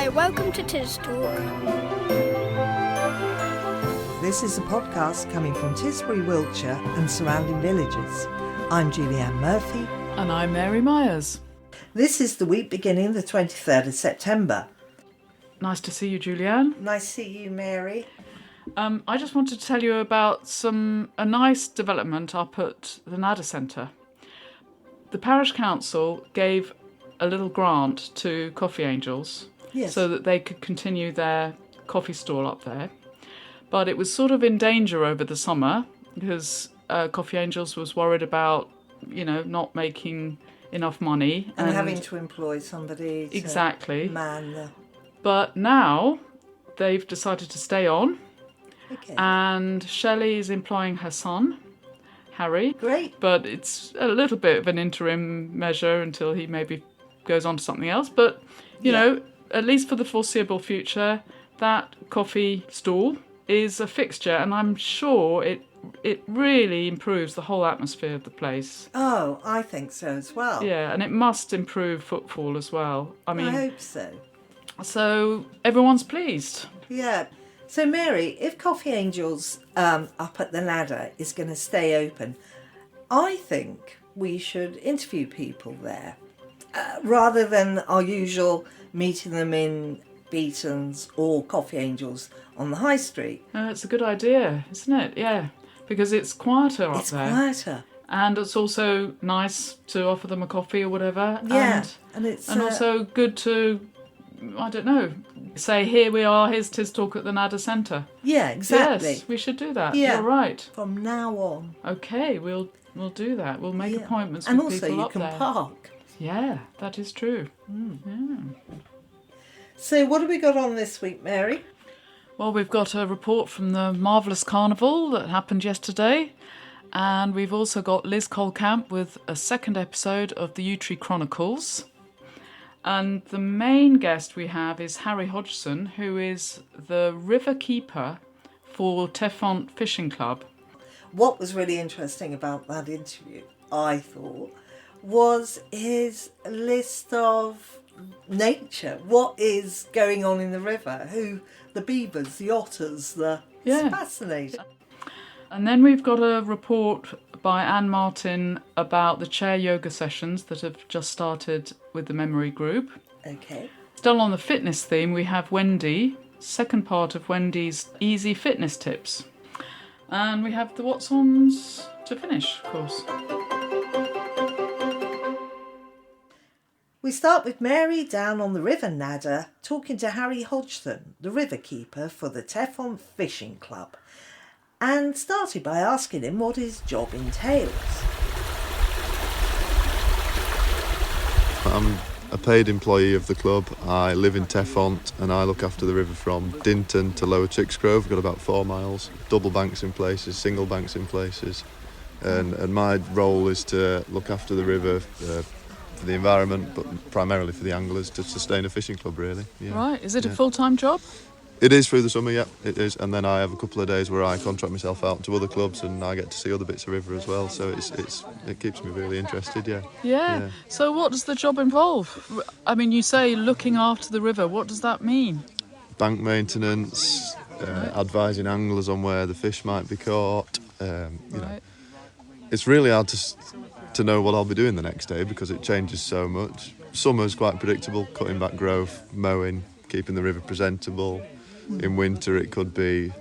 Hello, welcome to TisTalk. This is a podcast coming from Tisbury, Wiltshire and surrounding villages. I'm Julianne Murphy. And I'm Mary Myers. This is the week beginning the 23rd of September. Nice to see you, Julianne. Nice to see you, Mary. I just wanted to tell you about a nice development up at the Nadder Centre. The parish council gave a little grant to Coffee Angels, Yes. so that they could continue their coffee stall up there. But it was sort of in danger over the summer because Coffee Angels was worried about, not making enough money. And having to employ somebody to exactly man the... But now they've decided to stay on. Okay. And Shelley is employing her son, Harry. Great. But it's a little bit of an interim measure until he maybe goes on to something else. But, you know, at least for the foreseeable future, that coffee stall is a fixture. And I'm sure it really improves the whole atmosphere of the place. Oh, I think so as well. Yeah, and it must improve footfall as well. I hope so. So everyone's pleased. Yeah. So, Mary, if Coffee Angels up at the Nadder is going to stay open, I think we should interview people there rather than our usual meeting them in Beaton's or Coffee Angels on the high street. It's a good idea, isn't it? Yeah, because it's quieter up there. It's quieter. And it's also nice to offer them a coffee or whatever. Yeah, and it's... And also good to, I don't know, say, here we are, here's TisTalk at the Nadder Centre. Yeah, exactly. Yes, we should do that. Yeah. You're right. From now on. Okay, we'll do that. We'll make appointments and with people up there. And also you can park. Yeah, that is true. Yeah. So what have we got on this week, Mary? Well, we've got a report from the marvellous carnival that happened yesterday. And we've also got Liz Coyle Camp with a second episode of the Yew Tree Chronicles. And the main guest we have is Harry Hodgson, who is the river keeper for Tefont Fishing Club. What was really interesting about that interview, I thought, was his list of nature. What is going on in the river? The beavers, the otters, It's fascinating. And then we've got a report by Anne Martin about the chair yoga sessions that have just started with the memory group. Okay. Still on the fitness theme, we have Wendy, second part of Wendy's easy fitness tips. And we have the what's-ons to finish, of course. We start with Mary down on the River Nadder talking to Harry Hodgson, the river keeper for the Tefont Fishing Club, and started by asking him what his job entails. I'm a paid employee of the club. I live in Tefont and I look after the river from Dinton to Lower Chicksgrove. We've got about 4 miles, double banks in places, single banks in places. And my role is to look after the river for the environment, but primarily for the anglers, to sustain a fishing club, really. Yeah. Right, is it a full-time job? It is through the summer, yeah, it is. And then I have a couple of days where I contract myself out to other clubs and I get to see other bits of river as well. So it keeps me really interested, yeah. Yeah. So what does the job involve? I mean, you say looking after the river. What does that mean? Bank maintenance, advising anglers on where the fish might be caught. Know, it's really hard to know what I'll be doing the next day because it changes so much. Summer's quite predictable, cutting back growth, mowing, keeping the river presentable. In winter it could be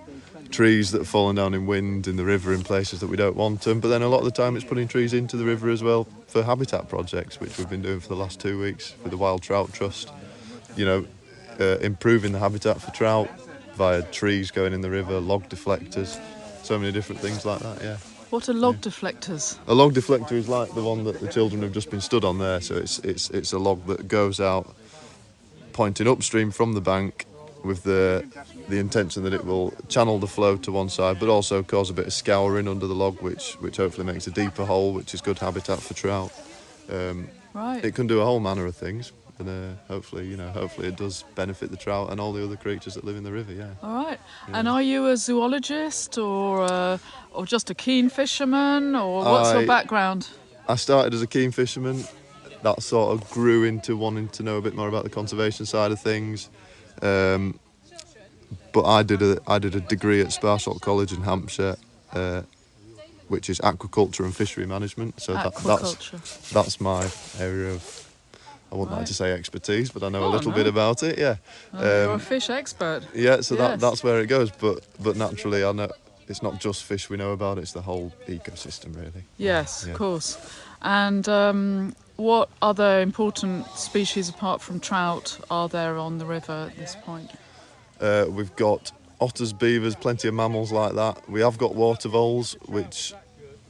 trees that have fallen down in wind in the river in places that we don't want them, but then a lot of the time it's putting trees into the river as well for habitat projects, which we've been doing for the last 2 weeks with the Wild Trout Trust. Improving the habitat for trout via trees going in the river, log deflectors, so many different things like that, yeah. What are log deflectors? A log deflector is like the one that the children have just been stood on there, so it's a log that goes out pointing upstream from the bank with the intention that it will channel the flow to one side but also cause a bit of scouring under the log which hopefully makes a deeper hole, which is good habitat for trout. Right. It can do a whole manner of things and hopefully it does benefit the trout and all the other creatures that live in the river, yeah. All right. Yeah. And are you a zoologist or just a keen fisherman, or what's your background? I started as a keen fisherman. That sort of grew into wanting to know a bit more about the conservation side of things. But I did a degree at Sparsholt College in Hampshire, which is aquaculture and fishery management. So that's my area of, I wouldn't like to say expertise, but I know a little bit about it. Yeah. You're a fish expert. Yeah, so that's where it goes. But naturally, I know it's not just fish we know about; it's the whole ecosystem, really. Yes, of course. And what other important species apart from trout are there on the river at this point? We've got otters, beavers, plenty of mammals like that. We have got water voles, which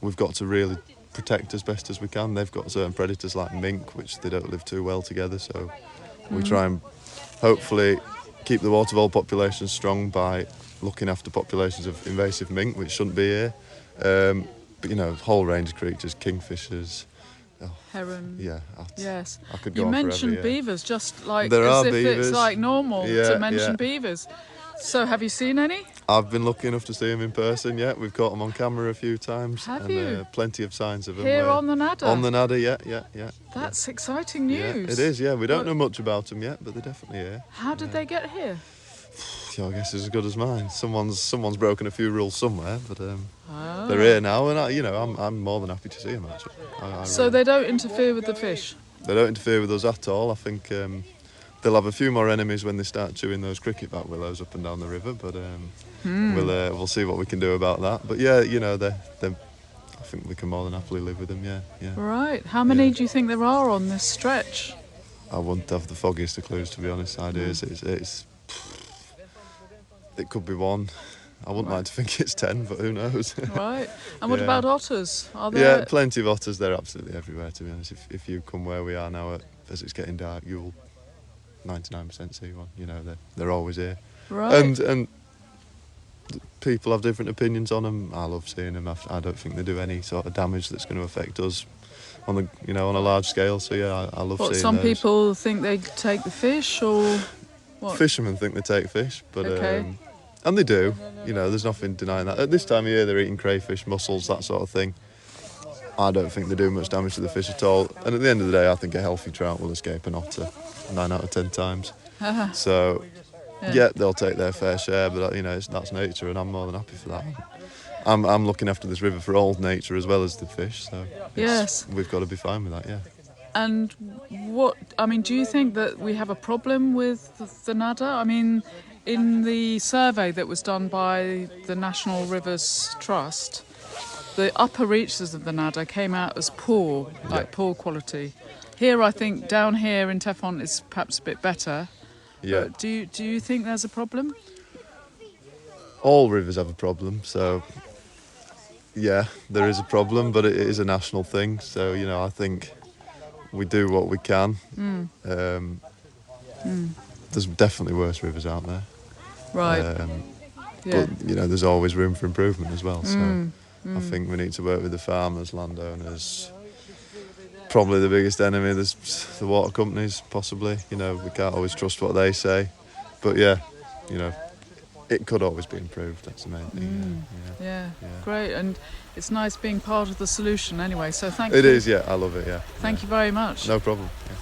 we've got to really protect as best as we can. They've got certain predators like mink, which they don't live too well together, so we try and hopefully keep the water vole population strong by looking after populations of invasive mink, which shouldn't be here. But a whole range of creatures, kingfishers, heron. Yeah. Yes. I could go you on mentioned forever, yeah. beavers, just like there as are if beavers. It's like normal to mention beavers. So have you seen any? I've been lucky enough to see them in person, yeah. We've caught them on camera a few times. Have you? Plenty of signs of them. Here on the Nadder? On the Nadder, yeah. That's exciting news. Yeah, it is, yeah. We don't know much about them yet, but they're definitely here. How did they get here? I guess it's as good as mine. Someone's broken a few rules somewhere, but they're here now, and I'm more than happy to see them, actually. So they don't interfere with the fish? They don't interfere with us at all. I think they'll have a few more enemies when they start chewing those cricket bat willows up and down the river, but we'll see what we can do about that. But yeah, I think we can more than happily live with them. Yeah. Right. How many do you think there are on this stretch? I wouldn't have the foggiest of clues, to be honest. It could be one. I wouldn't like to think it's 10, but who knows? Right. And what about otters? Are there? Yeah, plenty of otters. They're absolutely everywhere, to be honest. If you come where we are now, as it's getting dark, you'll 99% see one. They're always here. Right. And people have different opinions on them. I love seeing them. I don't think they do any sort of damage that's going to affect us on a large scale. So yeah, I love seeing those. Some people think they take the fish, or what? Fishermen think they take fish, but okay. And they do. There's nothing denying that. At this time of year, they're eating crayfish, mussels, that sort of thing. I don't think they do much damage to the fish at all. And at the end of the day, I think a healthy trout will escape an otter 9 out of 10 times. So, yeah, they'll take their fair share, but that's nature, and I'm more than happy for that. I'm looking after this river for all nature as well as the fish, so we've got to be fine with that, yeah. And do you think that we have a problem with the Nadder? In the survey that was done by the National Rivers Trust, the upper reaches of the Nadder came out as poor, poor quality. Here, I think, down here in Tefont is perhaps a bit better. Yeah. But do you think there's a problem? All rivers have a problem, so yeah, there is a problem, but it is a national thing. So I think we do what we can. There's definitely worse rivers out there. Right. But there's always room for improvement as well. So I think we need to work with the farmers, landowners. Probably the biggest enemy, there's the water companies, possibly. We can't always trust what they say. But yeah, it could always be improved. That's the main thing. Yeah, great. And it's nice being part of the solution anyway. So thank you. It is, yeah. I love it, yeah. Thank you very much. No problem. Yeah.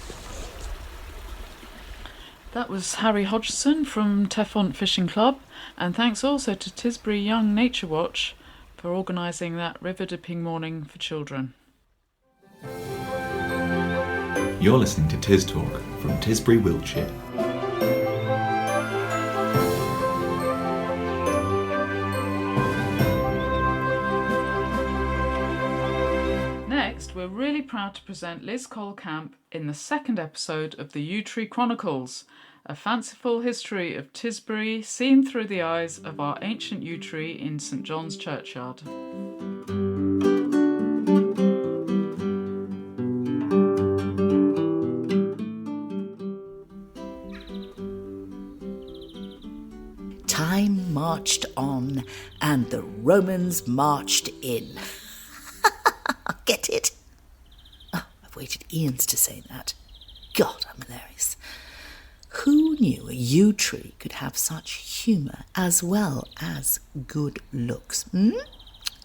That was Harry Hodgson from Tefont Fishing Club, and thanks also to Tisbury Young Nature Watch for organising that river dipping morning for children. You're listening to TisTalk from Tisbury, Wiltshire. Next, we're really proud to present Liz Coyle Camp in the second episode of the Yew Tree Chronicles, a fanciful history of Tisbury seen through the eyes of our ancient yew tree in St John's Churchyard. Time marched on, and the Romans marched in. Get it? Oh, I've waited eons to say that. God, I'm hilarious. Who knew a yew tree could have such humour as well as good looks?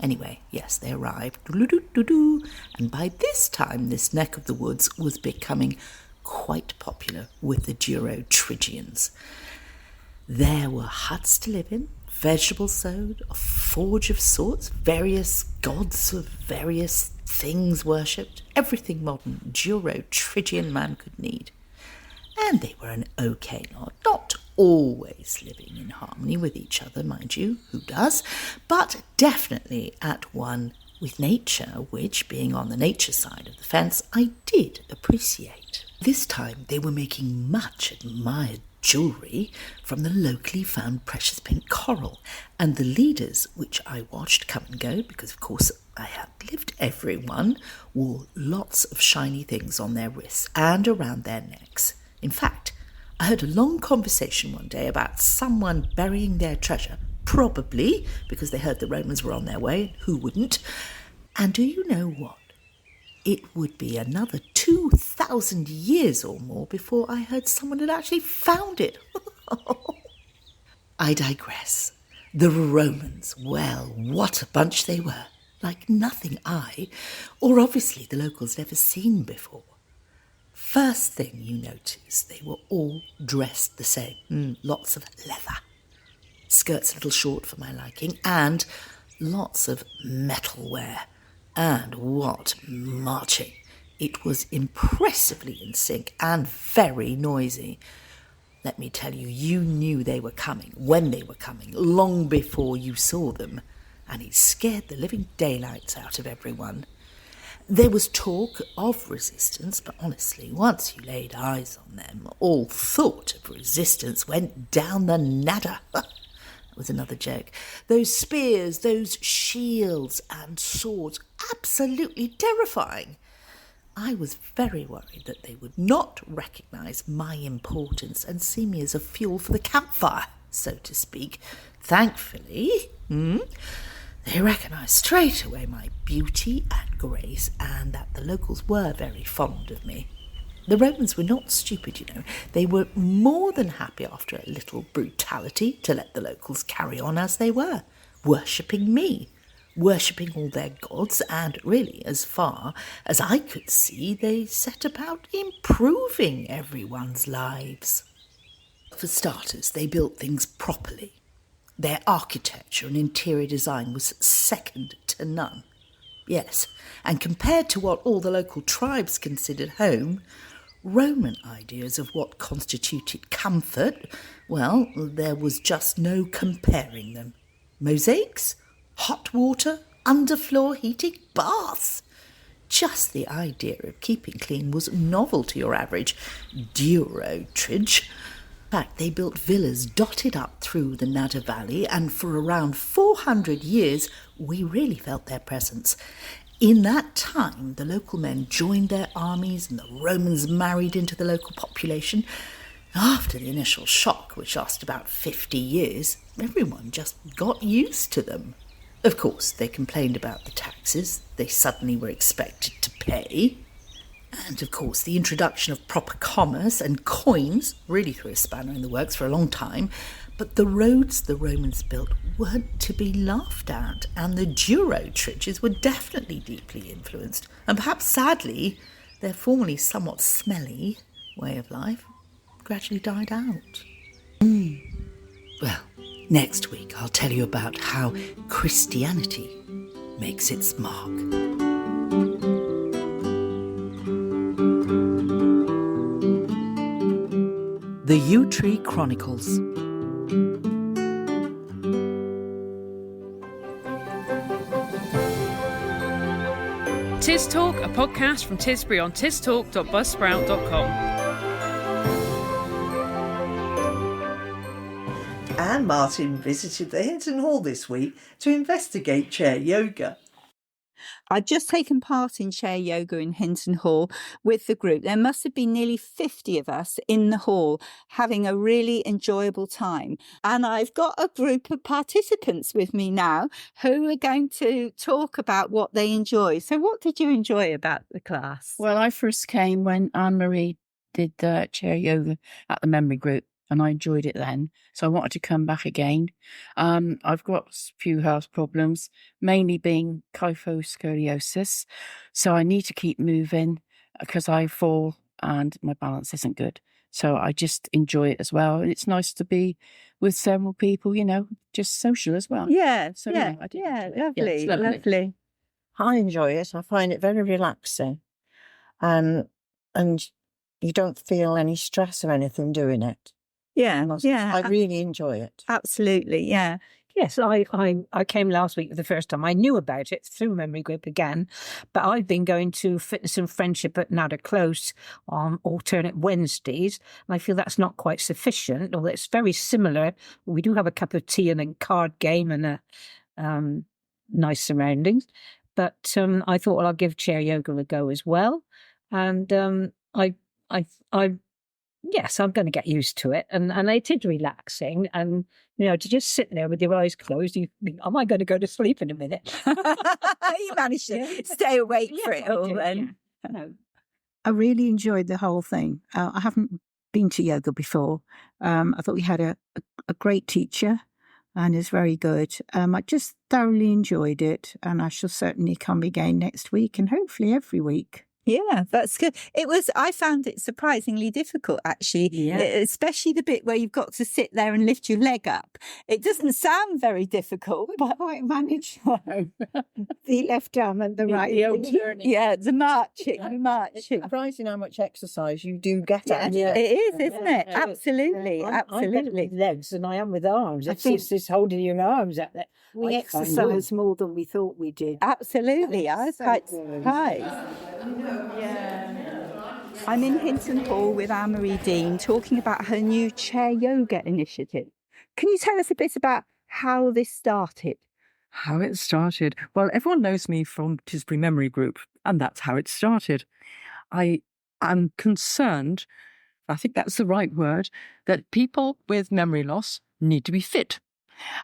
Anyway, yes, they arrived. And by this time, this neck of the woods was becoming quite popular with the Durotrigians. There were huts to live in, vegetables sowed, a forge of sorts, various gods of various things worshipped, everything modern Euro-Trigian man could need. And they were an okay lot, not always living in harmony with each other, mind you, who does, but definitely at one with nature, which, being on the nature side of the fence, I did appreciate. This time they were making much admired jewellery from the locally found precious pink coral, and the leaders, which I watched come and go, because of course I outlived everyone, wore lots of shiny things on their wrists and around their necks. In fact, I heard a long conversation one day about someone burying their treasure, probably because they heard the Romans were on their way, who wouldn't? And do you know what? It would be another 2,000 years or more before I heard someone had actually found it. I digress. The Romans, well, what a bunch they were. Like nothing I, or obviously the locals, had ever seen before. First thing you notice, they were all dressed the same. Lots of leather. Skirts a little short for my liking, and lots of metalware. And what marching! It was impressively in sync and very noisy. Let me tell you, you knew they were coming, when they were coming, long before you saw them, and it scared the living daylights out of everyone. There was talk of resistance, but honestly, once you laid eyes on them, all thought of resistance went down the Nadder. That was another joke. Those spears, those shields and swords, absolutely terrifying. I was very worried that they would not recognise my importance and see me as a fuel for the campfire, so to speak. Thankfully, they recognised straight away my beauty and grace, and that the locals were very fond of me. The Romans were not stupid, you know. They were more than happy after a little brutality to let the locals carry on as they were, worshipping me, worshipping all their gods, and really, as far as I could see, they set about improving everyone's lives. For starters, they built things properly. Their architecture and interior design was second to none. Yes, and compared to what all the local tribes considered home, Roman ideas of what constituted comfort, well, there was just no comparing them. Mosaics, hot water, underfloor heating, baths. Just the idea of keeping clean was novel to your average Euro-Tridge. In fact, they built villas dotted up through the Nadder Valley, and for around 400 years we really felt their presence. In that time, the local men joined their armies and the Romans married into the local population. After the initial shock, which lasted about 50 years, everyone just got used to them. Of course, they complained about the taxes they suddenly were expected to pay. And, of course, the introduction of proper commerce and coins really threw a spanner in the works for a long time. But the roads the Romans built weren't to be laughed at, and the Euro-Tridges were definitely deeply influenced. And perhaps, sadly, their formerly somewhat smelly way of life gradually died out. Well, next week I'll tell you about how Christianity makes its mark. The Yew Tree Chronicles. TisTalk, a podcast from Tisbury on tistalk.buzzsprout.com. And Martin visited the Hinton Hall this week to investigate chair yoga. I'd just taken part in chair yoga in Hinton Hall with the group. There must have been nearly 50 of us in the hall having a really enjoyable time. And I've got a group of participants with me now who are going to talk about what they enjoy. So what did you enjoy about the class? Well, I first came when Anne-Marie did the chair yoga at the memory group, and I enjoyed it then. So I wanted to come back again. I've got a few health problems, mainly being kyphoscoliosis. So I need to keep moving because I fall and my balance isn't good. So I just enjoy it as well. And it's nice to be with several people, just social as well. Yeah, So, yeah, I do yeah, enjoy it. lovely, Yeah, it's lovely. lovely. I enjoy it. I find it very relaxing. And you don't feel any stress or anything doing it. Yeah, yeah. I really enjoy it. Absolutely, yeah. Yes, I came last week for the first time. I knew about it through Memory Group again, but I've been going to Fitness and Friendship at Nadder Close on alternate Wednesdays, and I feel that's not quite sufficient, although it's very similar. We do have a cup of tea and a card game and a nice surroundings, but I thought, well, I'll give chair yoga a go as well, and yes, I'm going to get used to it, and it is relaxing, and to just sit there with your eyes closed, you think, am I going to go to sleep in a minute? You managed to stay awake for it all then. Yeah. I really enjoyed the whole thing. I haven't been to yoga before. I thought we had a great teacher, and it's very good. I just thoroughly enjoyed it, and I shall certainly come again next week, and hopefully every week. Yeah, that's good. I found it surprisingly difficult, actually, especially the bit where you've got to sit there and lift your leg up. It doesn't sound very difficult, but I managed the left arm and the right. Yeah, the marching. Surprising how much exercise you do get out. Yeah, it is, isn't it? Absolutely, I'm absolutely. better with legs than I am with arms. I think It's just holding your arms out there. We exercise more than we thought we did. Absolutely, I was quite surprised. I'm in Hinton Hall with Anne-Marie Dean talking about her new chair yoga initiative. Can you tell us a bit about how this started? How it started? Well, everyone knows me from Tisbury Memory Group, and that's how it started. I am concerned, I think that's the right word, that people with memory loss need to be fit.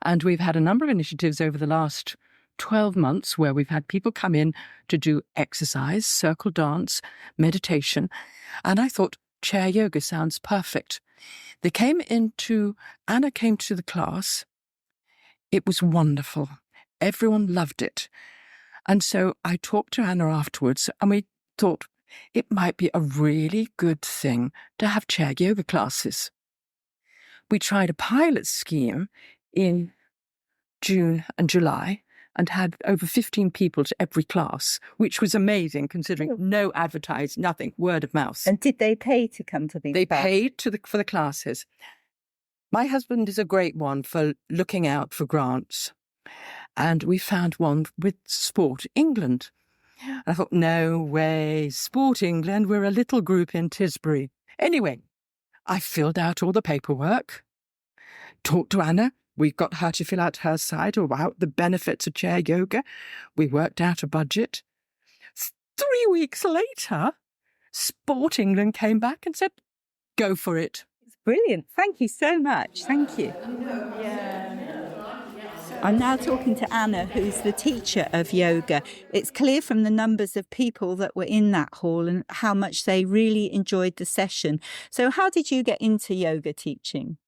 And we've had a number of initiatives over the last 12 months where we've had people come in to do exercise, circle dance, meditation. And I thought chair yoga sounds perfect. Anna came to the class. It was wonderful. Everyone loved it. And so I talked to Anna afterwards, and we thought it might be a really good thing to have chair yoga classes. We tried a pilot scheme in June and July, and had over 15 people to every class, which was amazing considering no advertising, nothing, word of mouth. And did they pay to come to these? They paid for the classes. My husband is a great one for looking out for grants. And we found one with Sport England. And I thought, no way, Sport England, we're a little group in Tisbury. Anyway, I filled out all the paperwork, talked to Anna. We got her to fill out her side about the benefits of chair yoga. We worked out a budget. 3 weeks later, Sport England came back and said, go for it. It's brilliant. Thank you so much. Thank you. I'm now talking to Anna, who's the teacher of yoga. It's clear from the numbers of people that were in that hall and how much they really enjoyed the session. So how did you get into yoga teaching?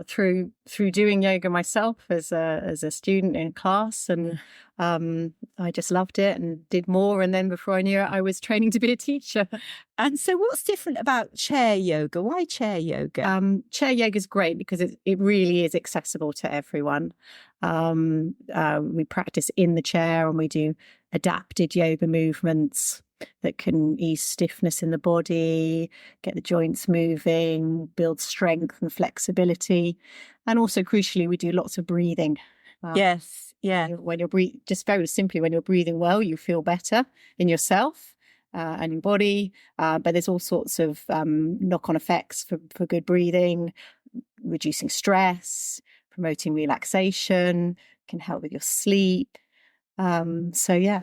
Through doing yoga myself as a student in class, and I just loved it and did more, and then before I knew it I was training to be a teacher. And so what's different about chair yoga? Why chair yoga? Chair yoga is great because it really is accessible to everyone. We practice in the chair and we do adapted yoga movements that can ease stiffness in the body, get the joints moving, build strength and flexibility. And also, crucially, we do lots of breathing. Yes, yeah. When you're just very simply, when you're breathing well, you feel better in yourself and your body. But there's all sorts of knock-on effects for good breathing, reducing stress, promoting relaxation, can help with your sleep. So, yeah.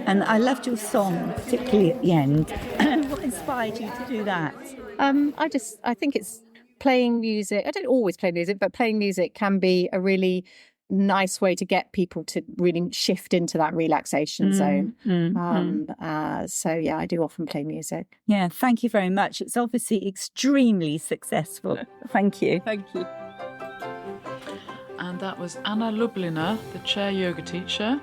And I loved your song, particularly at the end. What inspired you to do that? I think it's playing music. I don't always play music, but playing music can be a really nice way to get people to really shift into that relaxation zone. So, yeah, I do often play music. Yeah, thank you very much. It's obviously extremely successful. Thank you. Thank you. And that was Anna Lubliner, the chair yoga teacher.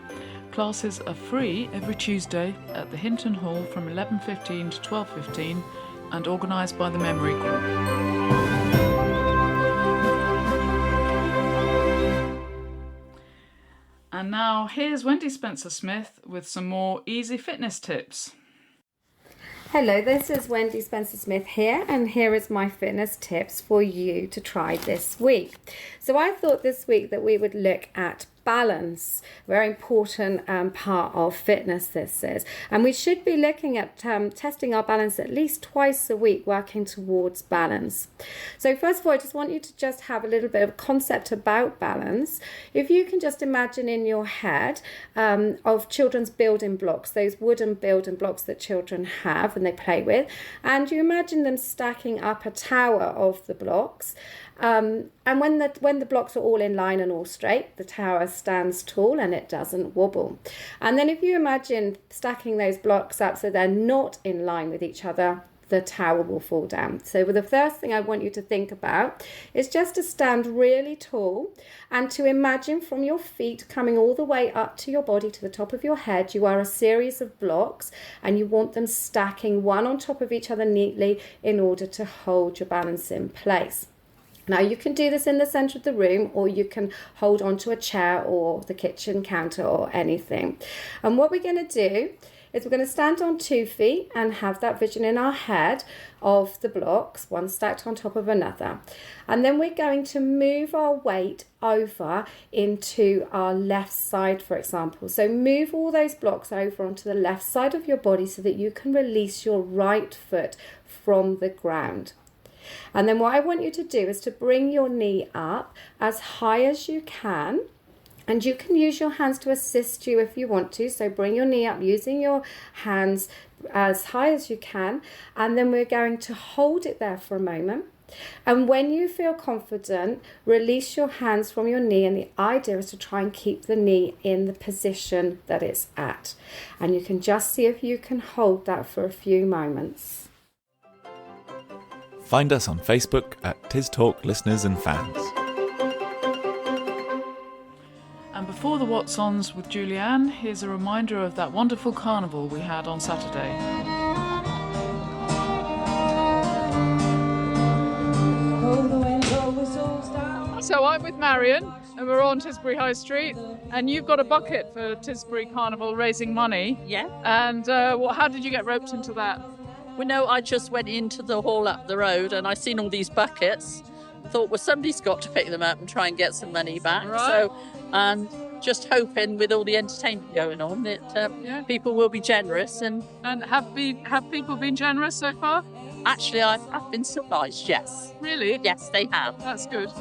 classes are free every Tuesday at the Hinton Hall from 11:15 to 12:15 and organised by the Memory Group. And now here's Wendy Spencer-Smith with some more easy fitness tips. Hello, this is Wendy Spencer-Smith here, and here is my fitness tips for you to try this week. So I thought this week that we would look at balance, very important part of fitness this is, and we should be looking at testing our balance at least twice a week, working towards balance. So first of all, I just want you to just have a little bit of concept about balance. If you can just imagine in your head of children's building blocks, those wooden building blocks that children have and they play with, and you imagine them stacking up a tower of the blocks. And when the blocks are all in line and all straight, the tower stands tall and it doesn't wobble. And then if you imagine stacking those blocks up so they're not in line with each other, the tower will fall down. So the first thing I want you to think about is just to stand really tall and to imagine from your feet coming all the way up to your body, to the top of your head, you are a series of blocks and you want them stacking one on top of each other neatly in order to hold your balance in place. Now you can do this in the centre of the room, or you can hold onto a chair or the kitchen counter or anything. And what we're going to do is we're going to stand on 2 feet and have that vision in our head of the blocks, one stacked on top of another. And then we're going to move our weight over into our left side, for example. So move all those blocks over onto the left side of your body so that you can release your right foot from the ground. And then what I want you to do is to bring your knee up as high as you can, and you can use your hands to assist you if you want to. So bring your knee up using your hands as high as you can, and then we're going to hold it there for a moment. And when you feel confident, release your hands from your knee, and the idea is to try and keep the knee in the position that it's at. And you can just see if you can hold that for a few moments. Find us on Facebook at TisTalk Listeners and Fans. And before the What's-Ons with Julianne, here's a reminder of that wonderful carnival we had on Saturday. So I'm with Marion and we're on Tisbury High Street, and you've got a bucket for Tisbury Carnival raising money. Yeah. And how did you get roped into that? Well, no, I just went into the hall up the road and I seen all these buckets. Thought, well, somebody's got to pick them up and try and get some money back. Right. So, and just hoping with all the entertainment going on that people will be generous. And have people been generous so far? Actually, I've been surprised, yes. Really? Yes, they have. That's good.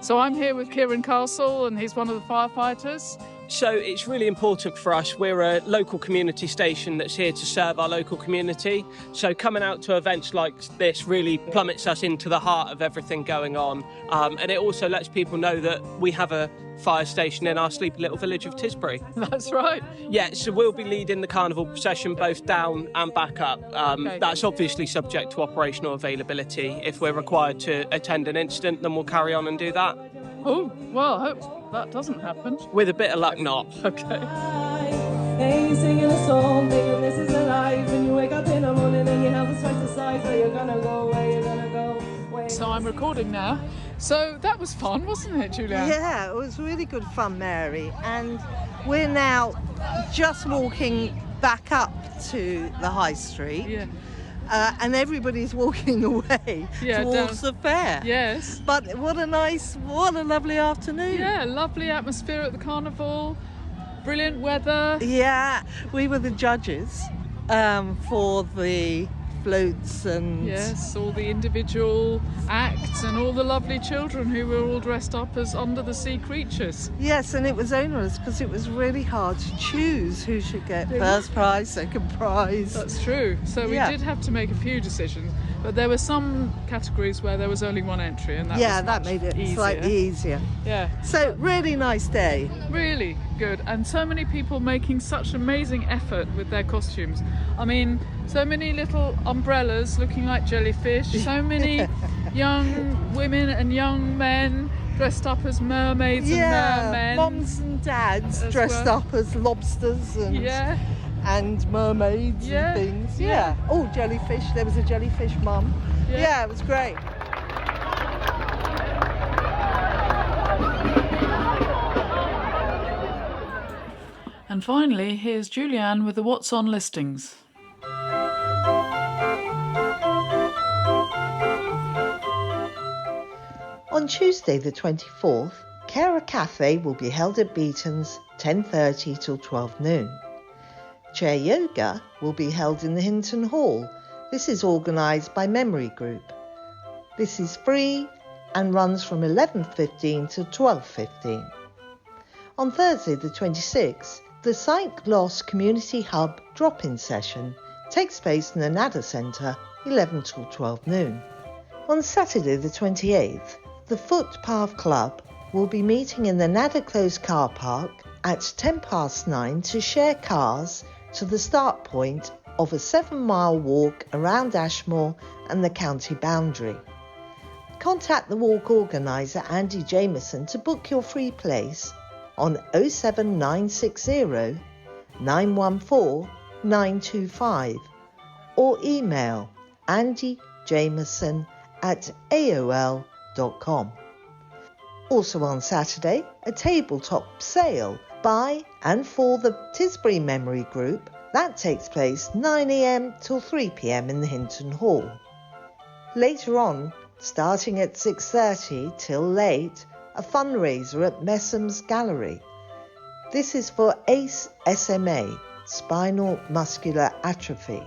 So I'm here with Kieran Castle, and he's one of the firefighters. So it's really important for us. We're a local community station that's here to serve our local community. So coming out to events like this really plummets us into the heart of everything going on. And it also lets people know that we have a fire station in our sleepy little village of Tisbury. That's right. Yeah, so we'll be leading the carnival procession both down and back up. Okay. That's obviously subject to operational availability. If we're required to attend an incident, then we'll carry on and do that. Oh, well, I hope that doesn't happen. With a bit of luck, not. Okay. Hey, singing a song, thinking this is a life. When you wake up in the morning and your health is twice the size, so you're gonna go where you're gonna go. So I'm recording now. So that was fun, wasn't it, Julianne? Yeah, it was really good fun, Mary. And we're now just walking back up to the high street. Yeah. And everybody's walking away towards the fair. Yes. But what a lovely afternoon. Yeah, lovely atmosphere at the carnival, brilliant weather. Yeah, we were the judges for the floats and... Yes, all the individual acts and all the lovely children who were all dressed up as under-the-sea creatures. Yes, and it was onerous because it was really hard to choose who should get first prize, second prize. That's true. So we did have to make a few decisions. But there were some categories where there was only one entry, and that made it easier. slightly easier. Yeah. So really nice day. Really good, and so many people making such amazing effort with their costumes. I mean, so many little umbrellas looking like jellyfish, so many young women and young men dressed up as mermaids and mermen. Mums and dads dressed up as lobsters and mermaids and things. Yeah. Oh, jellyfish. There was a jellyfish mum. Yeah, it was great. And finally, here's Julianne with the What's On listings. On Tuesday the 24th, Carer Cafe will be held at Beaton's 10:30 till 12 noon. Chair Yoga will be held in the Hinton Hall. This is organised by Memory Group. This is free and runs from 11:15 to 12:15. On Thursday the 26th, the Sight Loss Community Hub drop-in session takes place in the Nadder Centre, 11 till 12 noon. On Saturday the 28th, the Footpath Club will be meeting in the Nadder Close car park at 9:10 to share cars to the start point of a 7-mile walk around Ashmore and the county boundary. Contact the walk organiser Andy Jameson to book your free place on 07960 914 925 or email andyjameson@aol.com. Also on Saturday, a tabletop sale by and for the Tisbury Memory Group that takes place 9 a.m. till 3 p.m. in the Hinton Hall. Later on, starting at 6:30 till late, a fundraiser at Messam's Gallery. This is for ACE SMA, spinal muscular atrophy,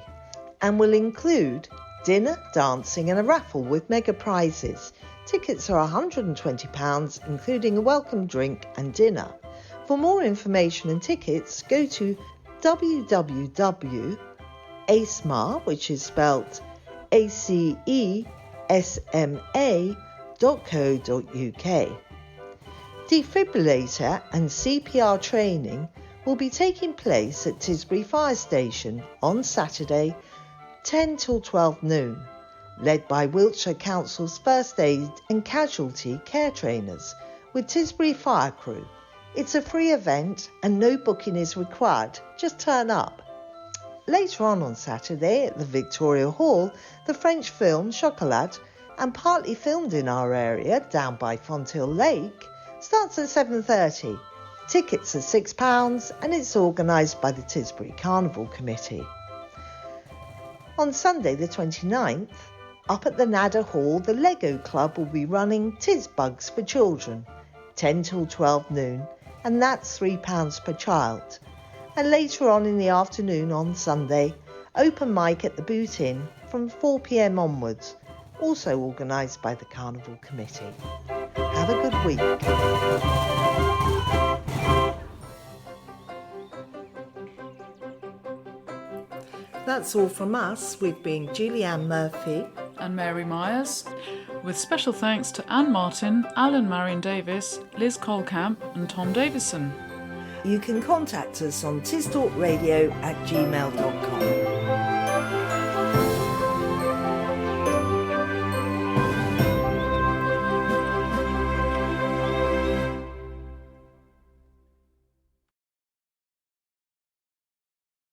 and will include dinner, dancing and a raffle with mega prizes. Tickets are £120, including a welcome drink and dinner. For more information and tickets, go to www.acema, which is spelt ACESMA.co.uk. Defibrillator and CPR training will be taking place at Tisbury Fire Station on Saturday, 10 till 12 noon, led by Wiltshire Council's First Aid and Casualty Care Trainers with Tisbury Fire Crew. It's a free event and no booking is required, just turn up. Later on Saturday at the Victoria Hall, the French film Chocolat, and partly filmed in our area down by Fonthill Lake, starts at 7:30. Tickets are £6 and it's organised by the Tisbury Carnival Committee. On Sunday the 29th, up at the Nadder Hall, the Lego Club will be running Tisbugs for Children, 10 till 12 noon, and that's £3 per child. And later on in the afternoon on Sunday, open mic at the Boot Inn from 4 p.m. onwards, also organised by the Carnival Committee. Have a good week. That's all from us. We've been Julianne Murphy and Mary Myers, with special thanks to Anne Martin, Alan Marion Davis, Liz Coyle Camp and Tom Davison. You can contact us on tistalkradio@gmail.com.